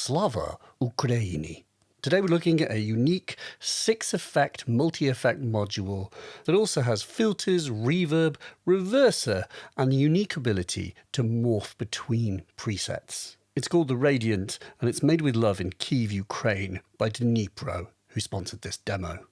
Slava Ukraini. Today we're looking at a unique 6-effect multi-effect module that also has filters, reverb, reverser, and the unique ability to morph between presets. It's called the Radiant, and it's made with love in Kyiv, Ukraine by DNIPRO, who sponsored this demo.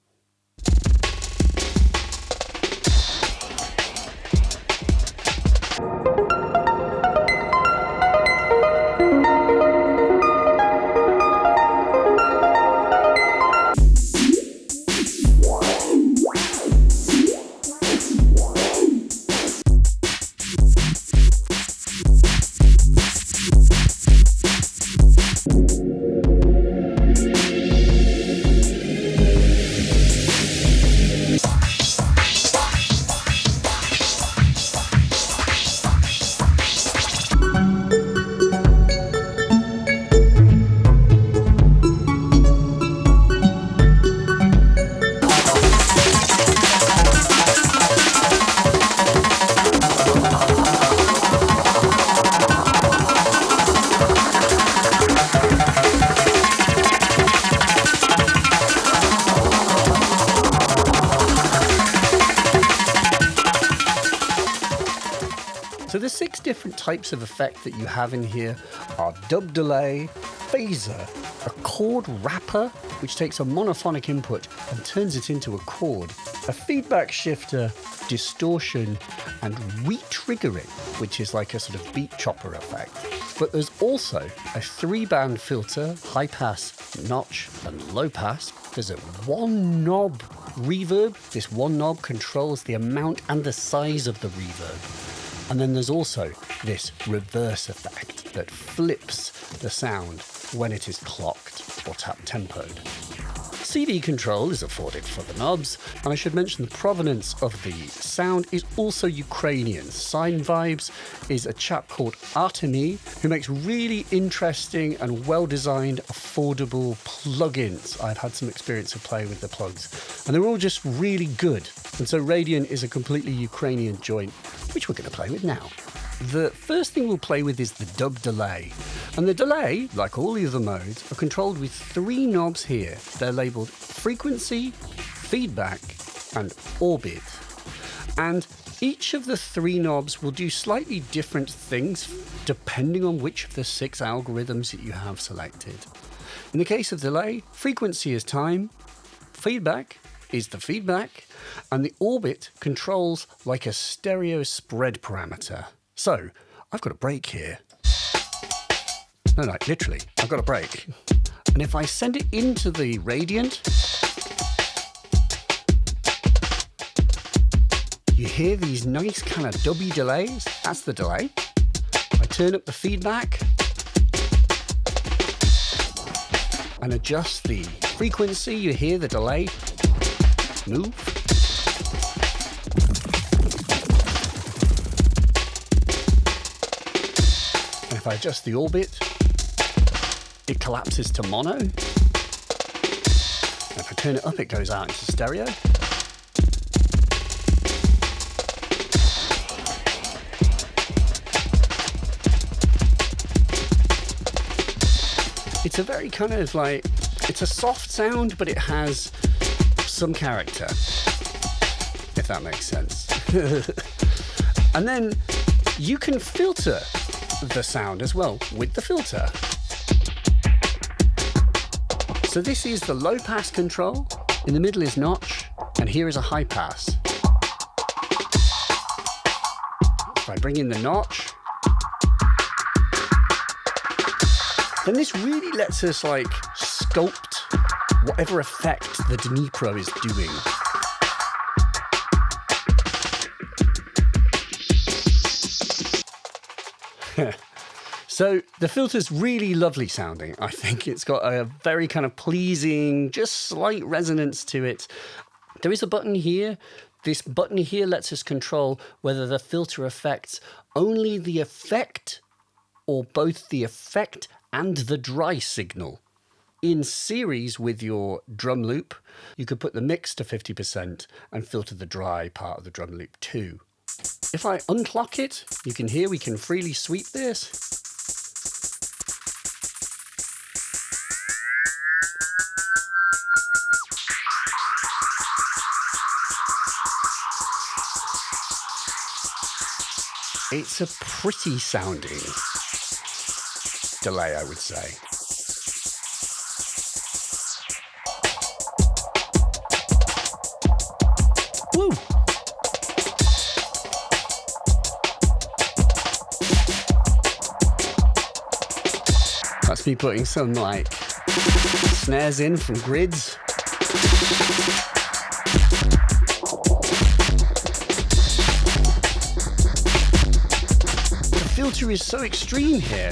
So the 6 different types of effect that you have in here are dub delay, phaser, a chord wrapper, which takes a monophonic input and turns it into a chord, a feedback shifter, distortion, and retriggering, which is like a sort of beat chopper effect. But there's also a 3-band filter, high pass, notch, and low pass. There's a 1-knob reverb. This 1 knob controls the amount and the size of the reverb. And then there's also this reverse effect that flips the sound when it is clocked or tap tempoed. CD control is afforded for the knobs, and I should mention the provenance of the sound is also Ukrainian. Sinevibes is a chap called Artemy who makes really interesting and well-designed, affordable plugins. I've had some experience of playing with the plugs, and they're all just really good. And so Radiant is a completely Ukrainian joint, which we're going to play with now. The first thing we'll play with is the dub delay. And the delay, like all the other modes, are controlled with 3 knobs here. They're labelled frequency, feedback, and orbit. And each of the 3 knobs will do slightly different things depending on which of the 6 algorithms that you have selected. In the case of delay, frequency is time, feedback is the feedback, and the orbit controls like a stereo spread parameter. So, I've got a break here. No, literally, I've got a break. And if I send it into the Radiant, you hear these nice kind of dubby delays. That's the delay. I turn up the feedback and adjust the frequency. You hear the delay move. And if I adjust the orbit, it collapses to mono. And if I turn it up, it goes out into stereo. It's a very kind of like, it's a soft sound, but it has some character, if that makes sense. And then you can filter the sound as well with the filter. So this is the low pass control, in the middle is notch, and here is a high pass. If I bring in the notch, then this really lets us like sculpt whatever effect the DNIPRO is doing. So the filter's really lovely sounding. I think it's got a very kind of pleasing, just slight resonance to it. There is a button here. This button here lets us control whether the filter affects only the effect or both the effect and the dry signal. In series with your drum loop, you could put the mix to 50% and filter the dry part of the drum loop too. If I unclock it, you can hear we can freely sweep this. It's a pretty sounding delay, I would say. Woo! That's me putting some like snares in from grids. The filter is so extreme here.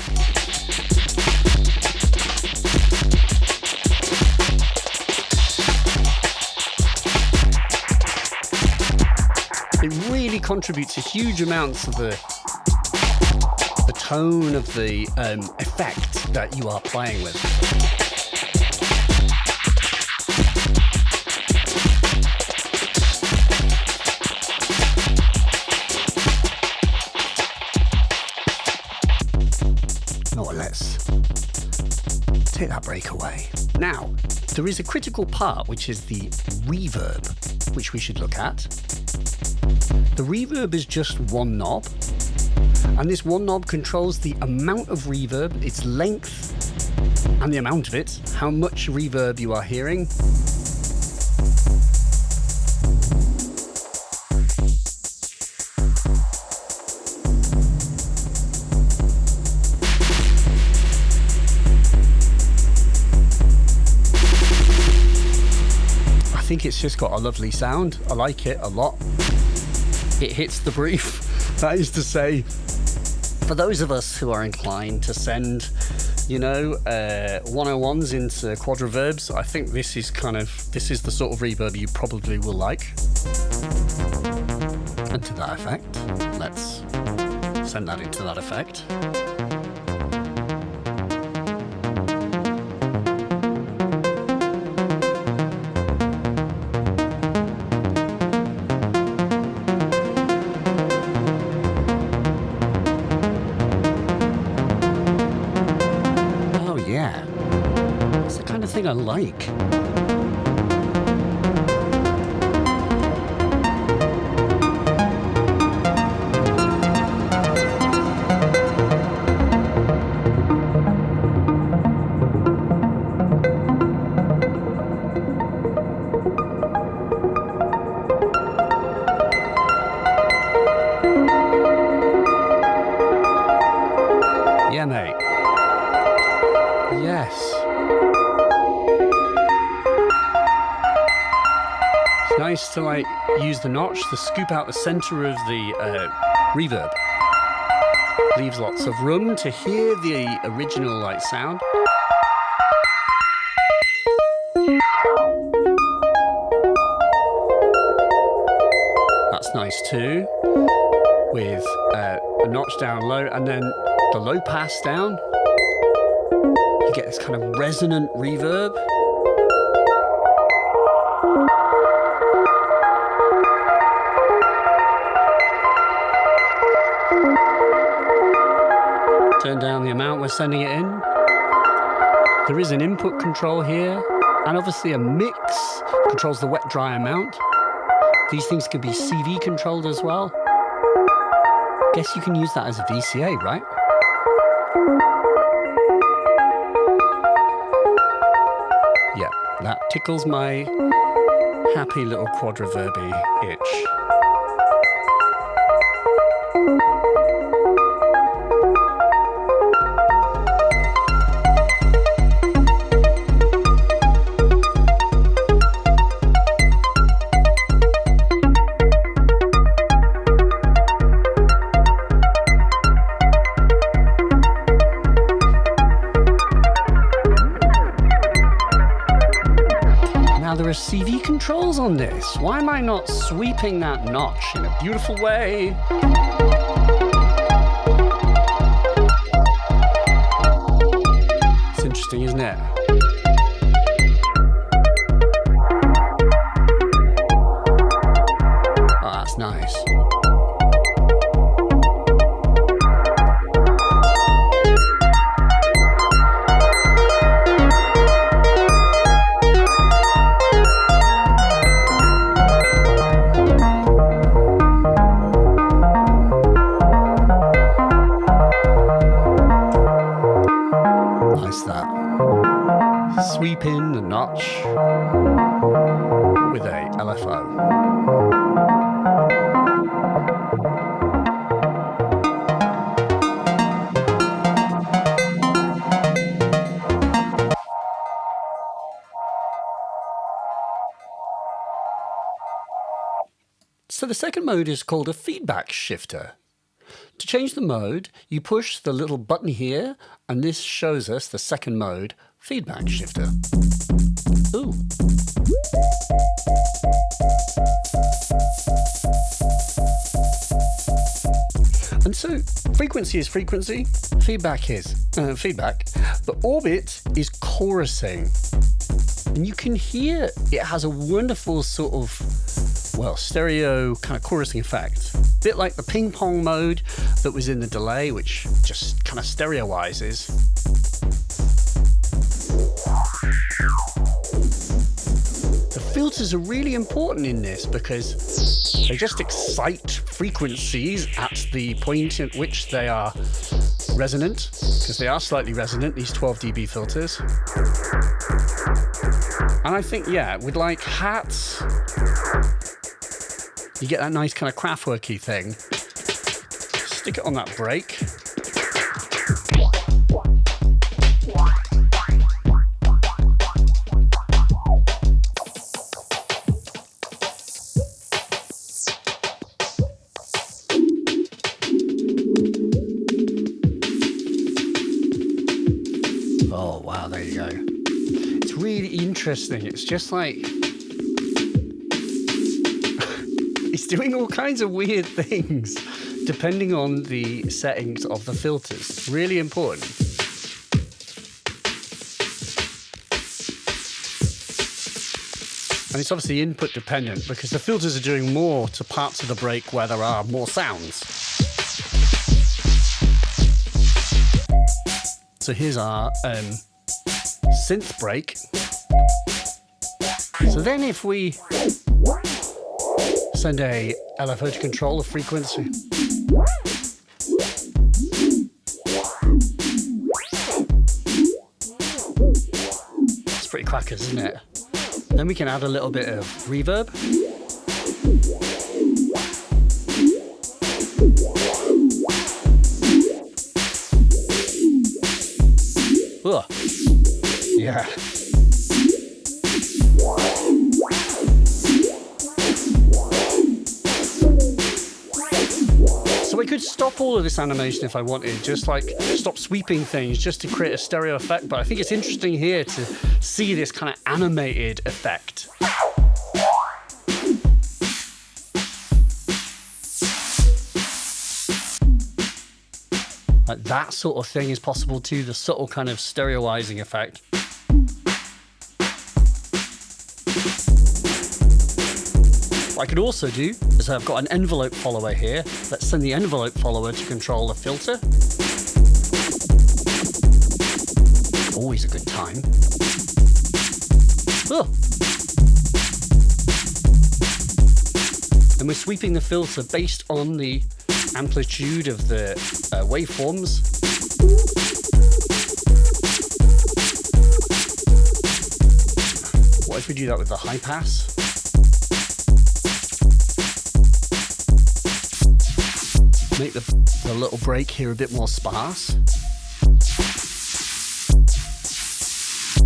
It really contributes a huge amounts of the tone of the effect that you are playing with. Oh, let's take that break away. Now, there is a critical part, which is the reverb, which we should look at. The reverb is just one knob. And this one knob controls the amount of reverb, its length, and the amount of it, how much reverb you are hearing. I think it's just got a lovely sound. I like it a lot. It hits the brief. That is to say, for those of us who are inclined to send, you know, 101s into quad reverbs, I think this is the sort of reverb you probably will like. And to that effect, let's send that into that effect. I like. Yeah, mate. Yes. Nice to like use the notch to scoop out the center of the reverb. Leaves lots of room to hear the original like sound. That's nice too. With a notch down low and then the low pass down. You get this kind of resonant reverb. Turn down the amount we're sending it in. There is an input control here, and obviously a mix controls the wet dry amount. These things can be CV controlled as well. Guess you can use that as a VCA, right? Yeah, that tickles my happy little quad reverby itch. There are CV controls on this. Why am I not sweeping that notch in a beautiful way? It's interesting, isn't it? Oh, that's nice. enhance that. Sweep in the notch with a LFO. So the second mode is called a feedback shifter. To change the mode, you push the little button here, and this shows us the second mode, feedback shifter. Ooh. And so frequency is frequency, feedback is feedback, but orbit is chorusing. And you can hear it has a wonderful sort of, well, stereo kind of chorusing effect. A bit like the ping pong mode that was in the delay, which just kind of stereoizes. The filters are really important in this because they just excite frequencies at the point at which they are resonant, because they are slightly resonant, these 12 dB filters. And I think, yeah, with like hats, you get that nice kind of Kraftwerky thing. Stick it on that break. Oh, wow, there you go. It's really interesting. It's just like, it's doing all kinds of weird things depending on the settings of the filters. Really important. And it's obviously input dependent because the filters are doing more to parts of the break where there are more sounds. So here's our synth break. So then if we send a LFO to control the frequency. It's pretty crackers, isn't it? Then we can add a little bit of reverb. Ugh. Yeah. So I could stop all of this animation if I wanted, just like stop sweeping things just to create a stereo effect, but I think it's interesting here to see this kind of animated effect. Like that sort of thing is possible too, the subtle kind of stereoizing effect. What I could also do is I've got an envelope follower here. Let's send the envelope follower to control the filter. Always a good time. Oh. And we're sweeping the filter based on the amplitude of the waveforms. What if we do that with the high pass? Make the little break here a bit more sparse.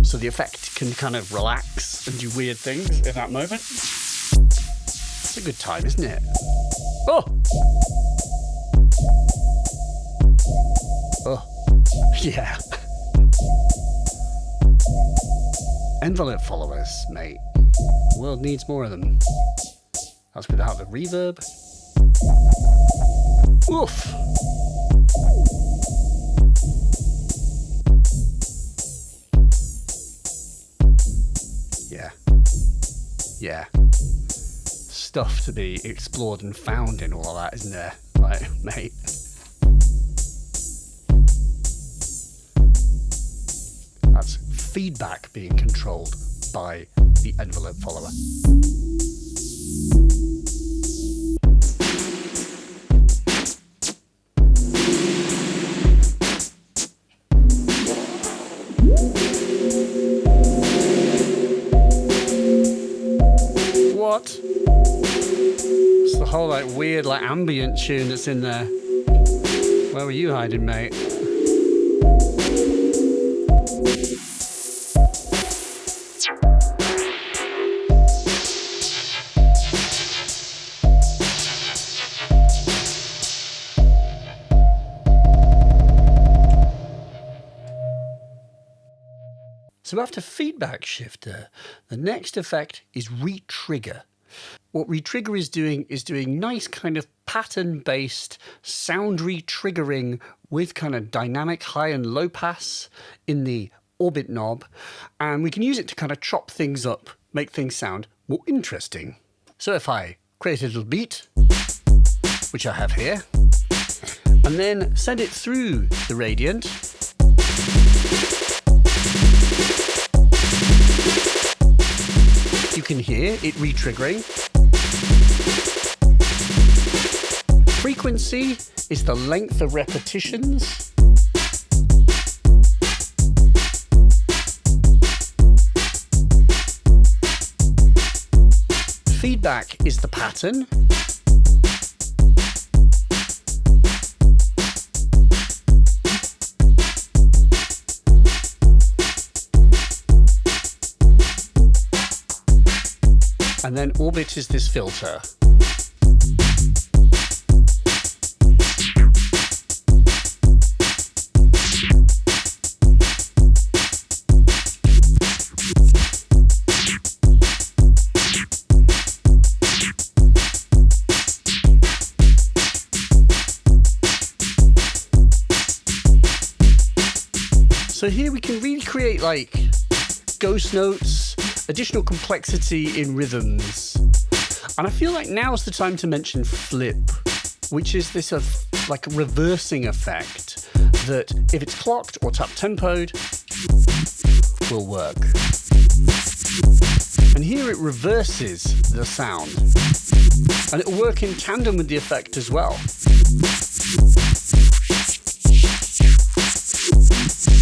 So the effect can kind of relax and do weird things in that moment. It's a good time, isn't it? Oh! Oh, yeah. Envelope followers, mate. The world needs more of them. That's without the reverb. Oof. Yeah. Yeah. Stuff to be explored and found in all of that, isn't there? Right, mate. That's feedback being controlled by the envelope follower. What? It's the whole like weird like ambient tune that's in there. Where were you hiding, mate? So after feedback shifter, the next effect is Retrigger. What Retrigger is doing nice kind of pattern-based sound retriggering with kind of dynamic high and low pass in the orbit knob. And we can use it to kind of chop things up, make things sound more interesting. So if I create a little beat, which I have here, and then send it through the Radiant, you can hear it retriggering. Frequency is the length of repetitions. Feedback is the pattern. And then orbit is this filter. So here we can really create like ghost notes, additional complexity in rhythms. And I feel like now's the time to mention flip, which is this like a reversing effect that if it's clocked or tap tempoed, will work. And here it reverses the sound. And it'll work in tandem with the effect as well.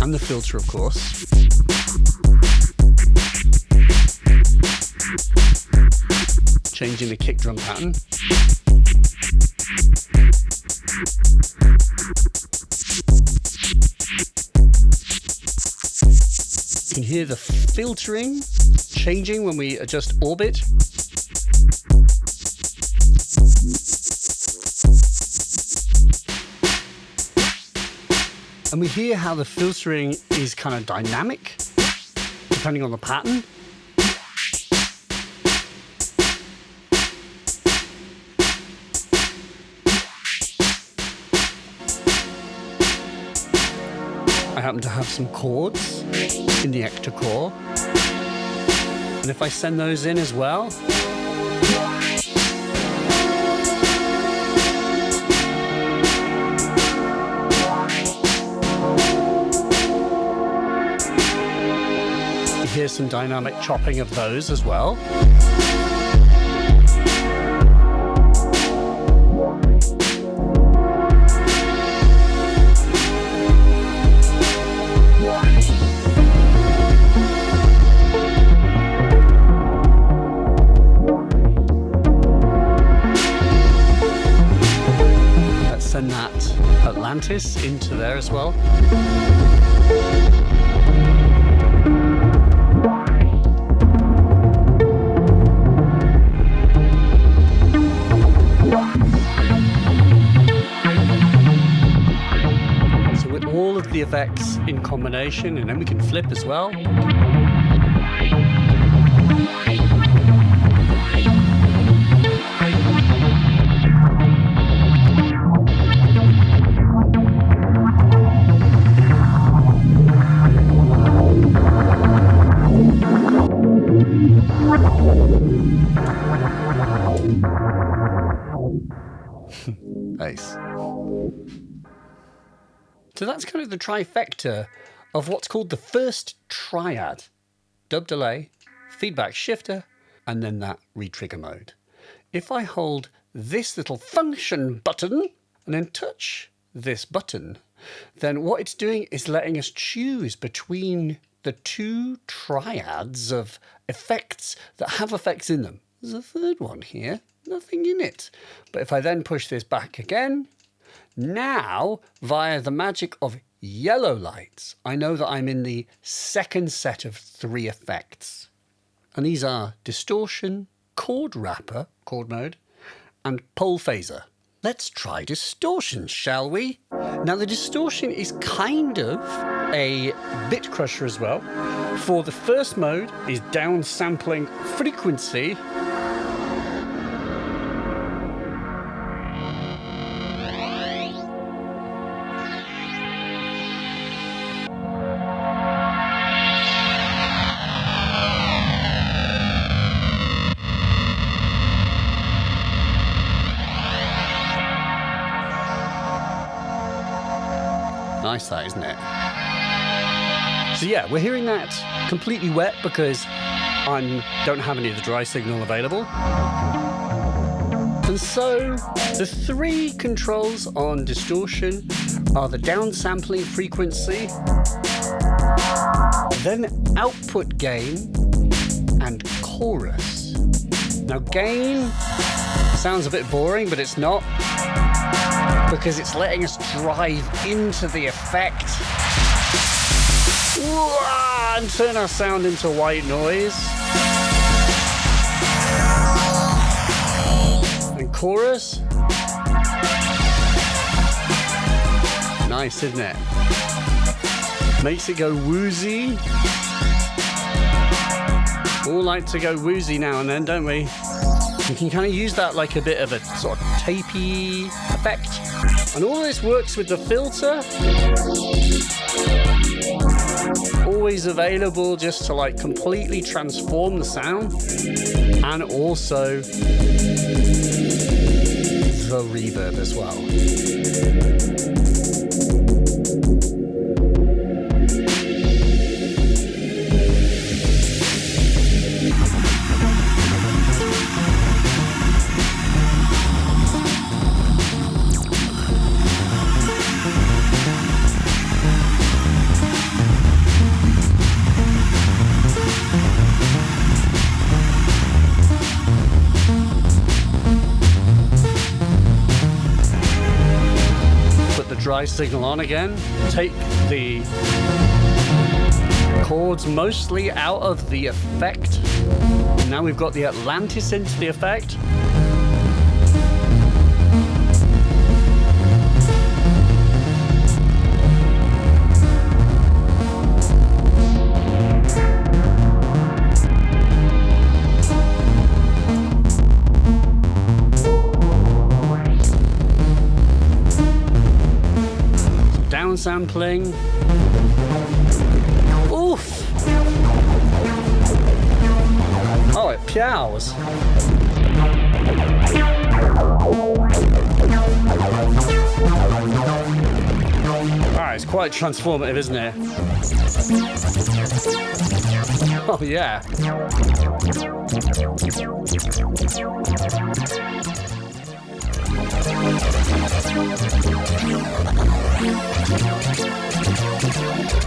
And the filter, of course. Changing the kick drum pattern. You can hear the filtering changing when we adjust orbit. And we hear how the filtering is kind of dynamic, depending on the pattern. I happen to have some chords in the Ecto core. And if I send those in as well, here's some dynamic chopping of those as well. Let's send that Atlantis into there as well. The effects in combination, and then we can flip as well. Nice. So that's kind of the trifecta of what's called the first triad. Dub delay, feedback shifter, and then that retrigger mode. If I hold this little function button and then touch this button, then what it's doing is letting us choose between the two triads of effects that have effects in them. There's a third one here, nothing in it. But if I then push this back again, now via the magic of yellow lights, I know that I'm in the second set of 3 effects. And these are Distortion, Chord Wrapper, chord mode, and Pole Phaser. Let's try Distortion, shall we? Now the Distortion is kind of a Bitcrusher as well. For the first mode is downsampling frequency. Nice that, isn't it? So yeah, we're hearing that completely wet because I don't have any of the dry signal available. And so the 3 controls on Distortion are the downsampling frequency, then output gain and chorus. Now gain sounds a bit boring, but it's not, because it's letting us drive into the effect and turn our sound into white noise. And chorus, nice, isn't it? Makes it go woozy. All like to go woozy now and then, don't we? You can kind of use that like a bit of a sort of tapey effect. And all this works with the filter. Always available just to like completely transform the sound. And also the reverb as well. Dry signal on again, take the chords mostly out of the effect. Now we've got the Atlantis into the effect. Sampling. Oof! Oh, it pyows. Ah, it's quite transformative, isn't it? Oh yeah.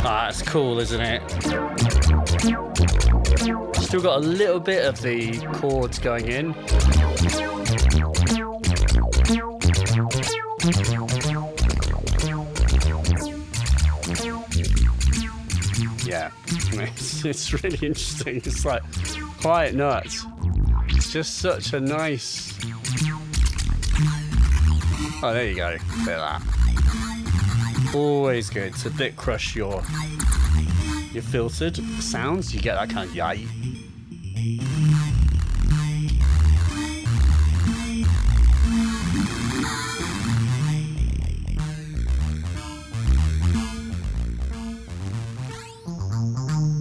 Ah, that's cool, isn't it? Still got a little bit of the chords going in. Yeah, it's really interesting. It's like quite nuts. It's just such a nice... Oh, there you go. Bit of that. Always good to bit crush your filtered sounds. You get that kind of yay.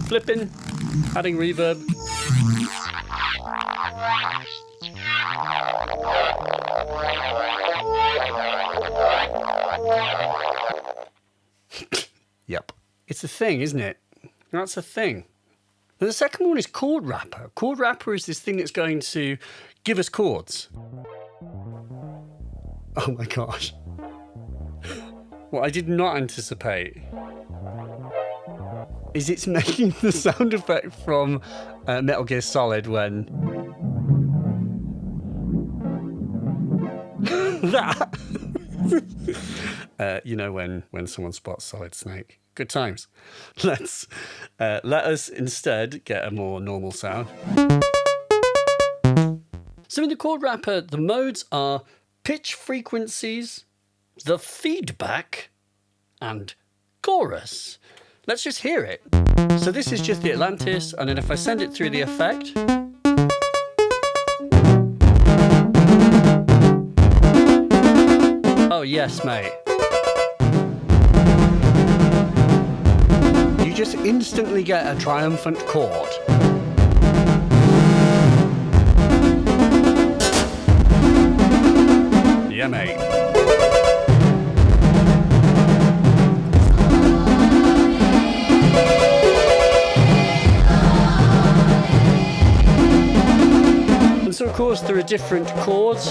Flipping, adding reverb. Yep. It's a thing, isn't it? That's a thing. And the second one is Chord Wrapper. Chord Wrapper is this thing that's going to give us chords. Oh my gosh. what I did not anticipate is it's making the sound effect from Metal Gear Solid when that you know, when someone spots Solid Snake. Good times. Let us instead get a more normal sound. So in the Chord Wrapper, the modes are pitch frequencies, the feedback, and chorus. Let's just hear it. So this is just the Atlantis, and then if I send it through the effect, oh yes, mate. You just instantly get a triumphant chord. Yeah, mate. And so, of course, there are different chords.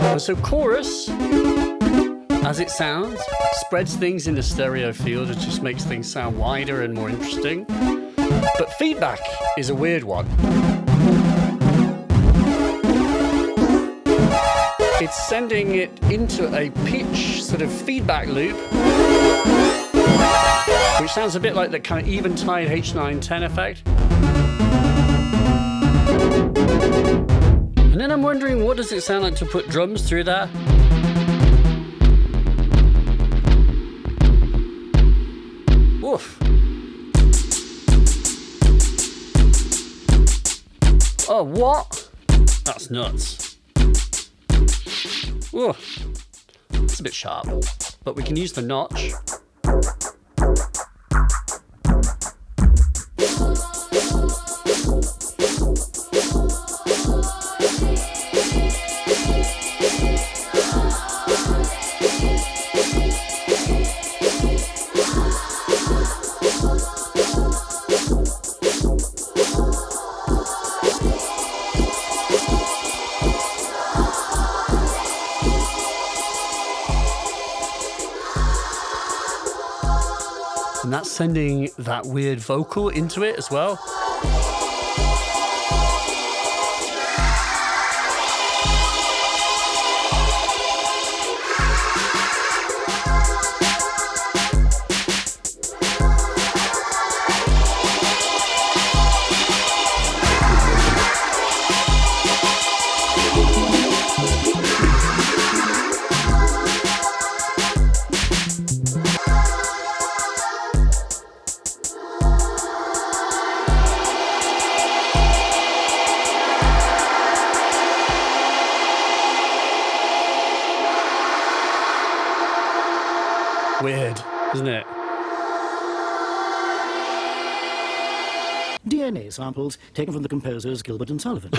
And so chorus, as it sounds, spreads things in the stereo field. It just makes things sound wider and more interesting. But feedback is a weird one. It's sending it into a pitch sort of feedback loop, which sounds a bit like the kind of Eventide H910 effect. And then I'm wondering, what does it sound like to put drums through that? Woof. Oh, what? That's nuts. Whoa. It's a bit sharp, but we can use the notch. And that's sending that weird vocal into it as well. Weird, isn't it? DNA samples taken from the composers Gilbert and Sullivan.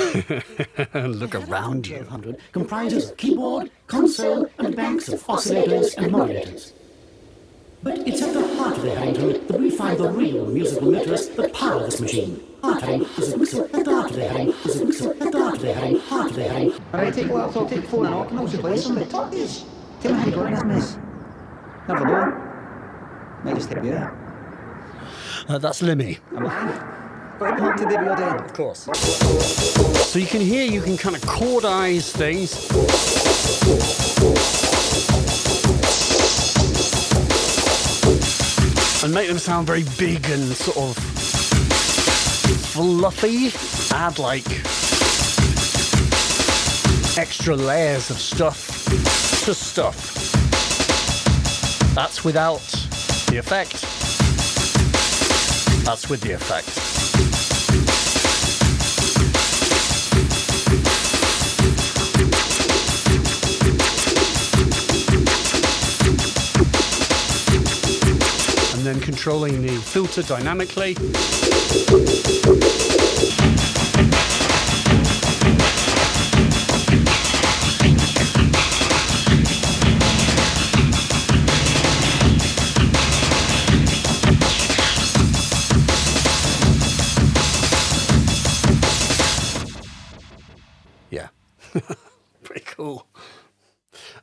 Look around you. 1200 comprises a keyboard, console, and banks of oscillators and modulators. But it's at the heart of the Harrington that we find the real musical motors that power this machine. Heart Herring is a whistle, at the heart of the Herring is a whistle, at the heart of the Herring, heart of the Herring. Alright, take a laptop, take the phone and I can also play some of the talkies. Tell me how you got in this. Never know. Might just take you out. That's Limmy. Am I? But I hope today be your day. Of course. So you can hear, you can kind of chordize things. And make them sound very big and sort of fluffy. Add like extra layers of stuff to stuff. That's without the effect. That's with the effect. And then controlling the filter dynamically.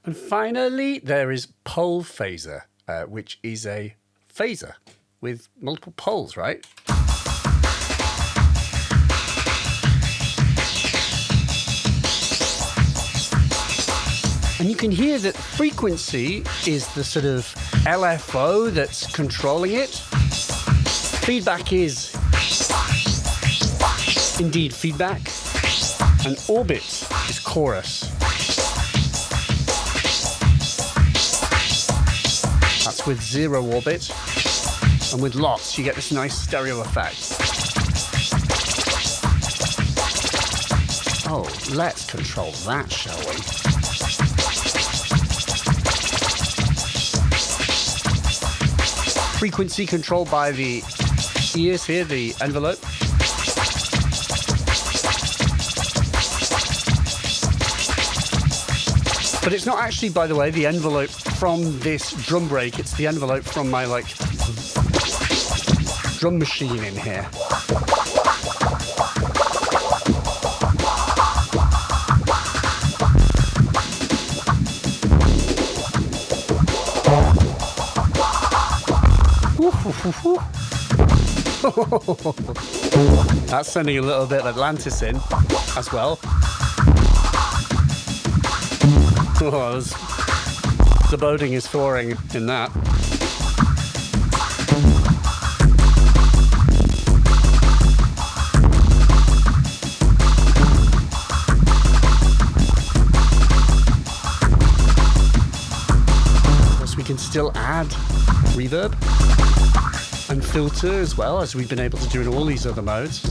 And finally, there is pole phaser, which is a phaser with multiple poles, right? And you can hear that frequency is the sort of LFO that's controlling it. Feedback is indeed feedback. And orbit is chorus. That's with 0 orbit. And with lots, you get this nice stereo effect. Oh, let's control that, shall we? Frequency controlled by the ears here, the envelope. But it's not actually, by the way, the envelope from this drum break. It's the envelope from my, like, drum machine in here. That's sending a little bit of Atlantis in as well. Oh, the boating is thawing in that. Of course, we can still add reverb and filter as well, as we've been able to do in all these other modes.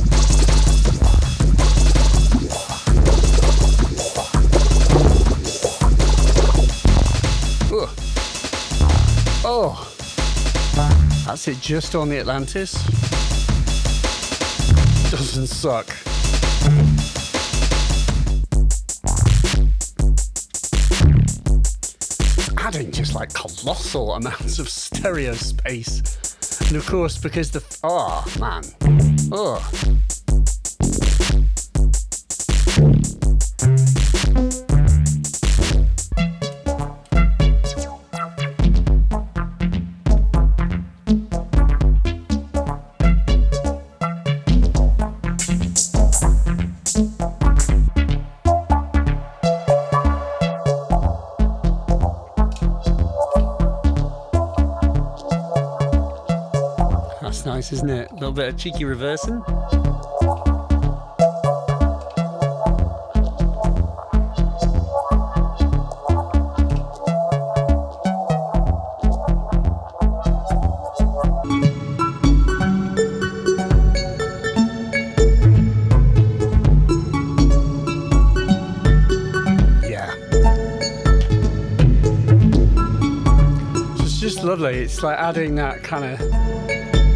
Oh, that's it just on the Atlantis. Doesn't suck. Adding just like colossal amounts of stereo space. And of course, because the, oh man, oh. That's nice, isn't it? A little bit of cheeky reversing. Yeah. So it's just lovely. It's like adding that kind of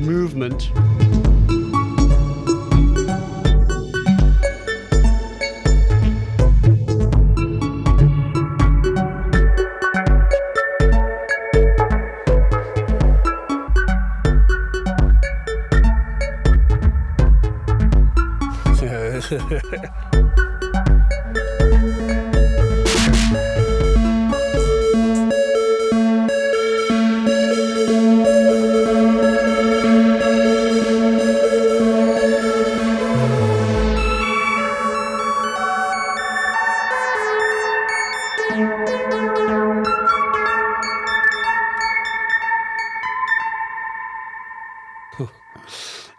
movement.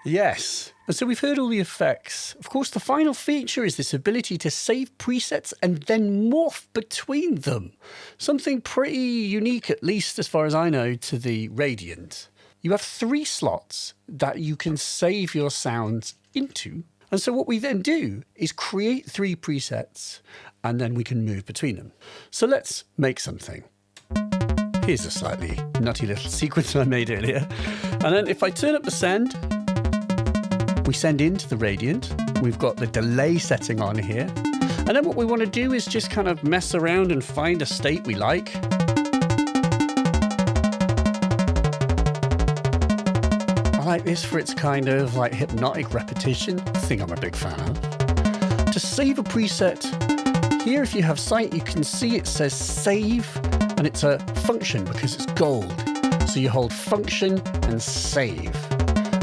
Yes. And so we've heard all the effects. Of course, the final feature is this ability to save presets and then morph between them. Something pretty unique, at least as far as I know, to the Radiant. You have 3 slots that you can save your sounds into. And so what we then do is create 3 presets and then we can move between them. So let's make something. Here's a slightly nutty little sequence I made earlier. And then if I turn up the send, we send into the Radiant. We've got the delay setting on here. And then what we want to do is just kind of mess around and find a state we like. I like this for its kind of like hypnotic repetition, thing I'm a big fan of. To save a preset, here if you have sight, you can see it says save and it's a function because it's gold. So you hold function and save.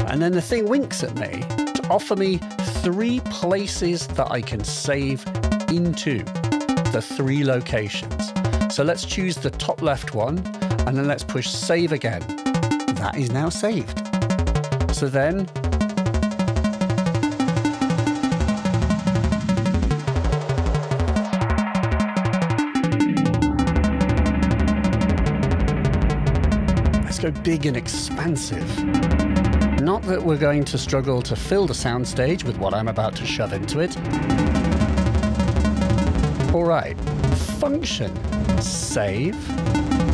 And then the thing winks at me to offer me 3 places that I can save into, the 3 locations. So let's choose the top left one, and then let's push save again. That is now saved. So then let's go big and expansive. Not that we're going to struggle to fill the soundstage with what I'm about to shove into it. All right, function, save,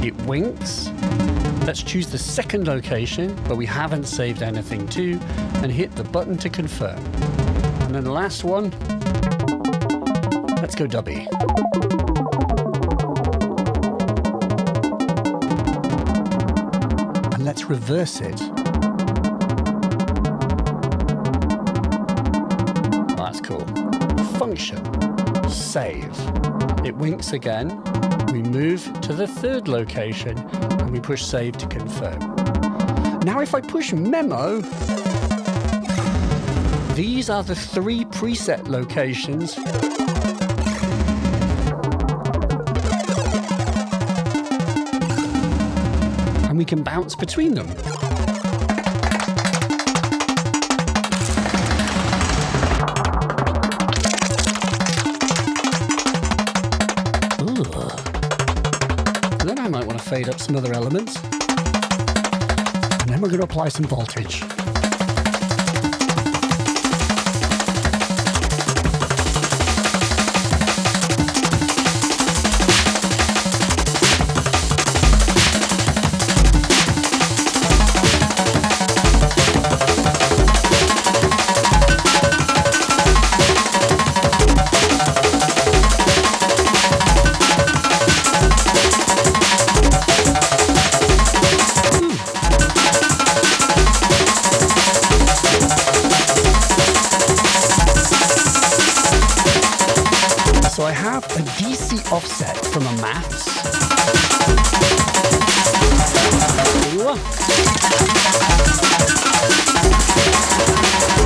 it winks. Let's choose the second location where we haven't saved anything to and hit the button to confirm. And then the last one, let's go dubby. And let's reverse it. That's cool. Function, save. It winks again. We move to the third location and we push save to confirm. Now if I push memo, these are the 3 preset locations and we can bounce between them. Then I might want to fade up some other elements. And then we're going to apply some voltage. So I have a DC offset from a maths.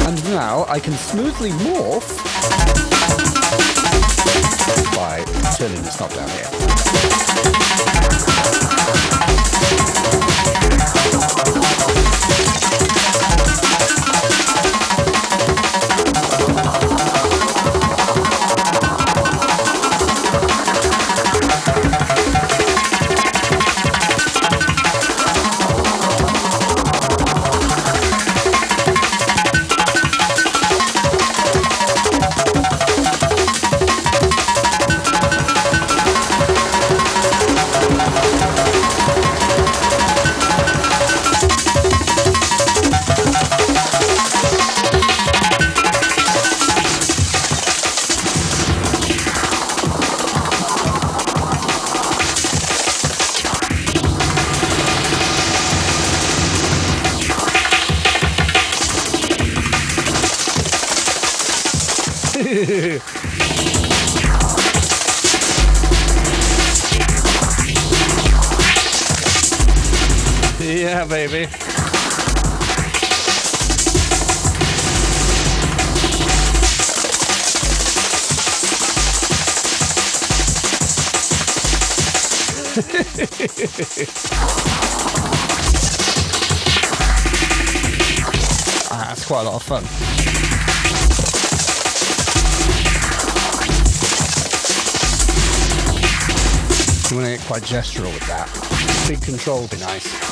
And now I can smoothly morph by turning this knob down Yeah, baby. That's quite a lot of fun. You want to get quite gestural with that. Big control would be nice.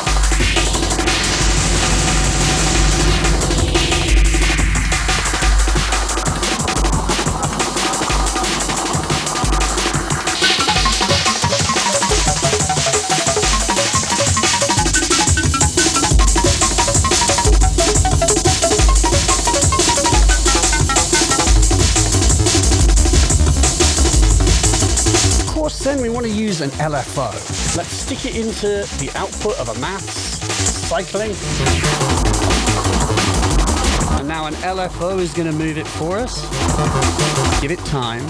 Then we want to use an LFO. Let's stick it into the output of a maths cycling. And now an LFO is going to move it for us. Give it time.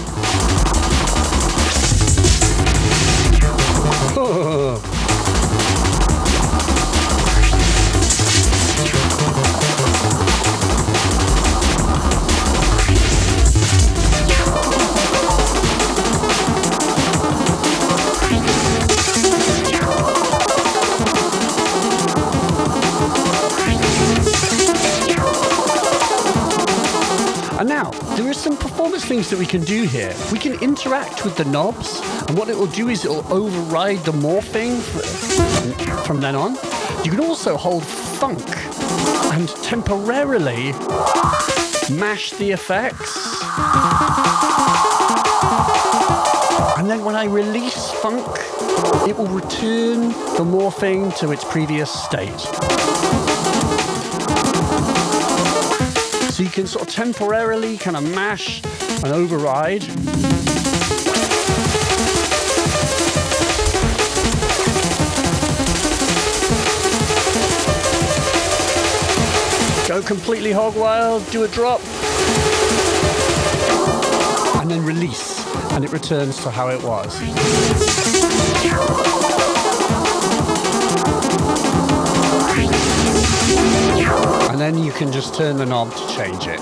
And now, there are some performance things that we can do here. We can interact with the knobs, and what it will do is it will override the morphing from then on. You can also hold funk and temporarily mash the effects. And then when I release funk, it will return the morphing to its previous state. So you can sort of temporarily kind of mash and override. Go completely hog wild, do a drop, and then release, and it returns to how it was. And then you can just turn the knob to change it.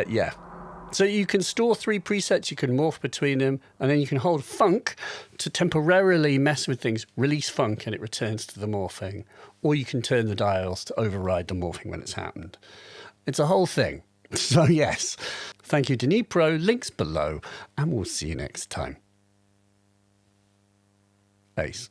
Yeah. So you can store 3 presets, you can morph between them, and then you can hold funk to temporarily mess with things, release funk, and it returns to the morphing. Or you can turn the dials to override the morphing when it's happened. It's a whole thing. So yes, thank you DNIPRO, links below, and we'll see you next time. Peace.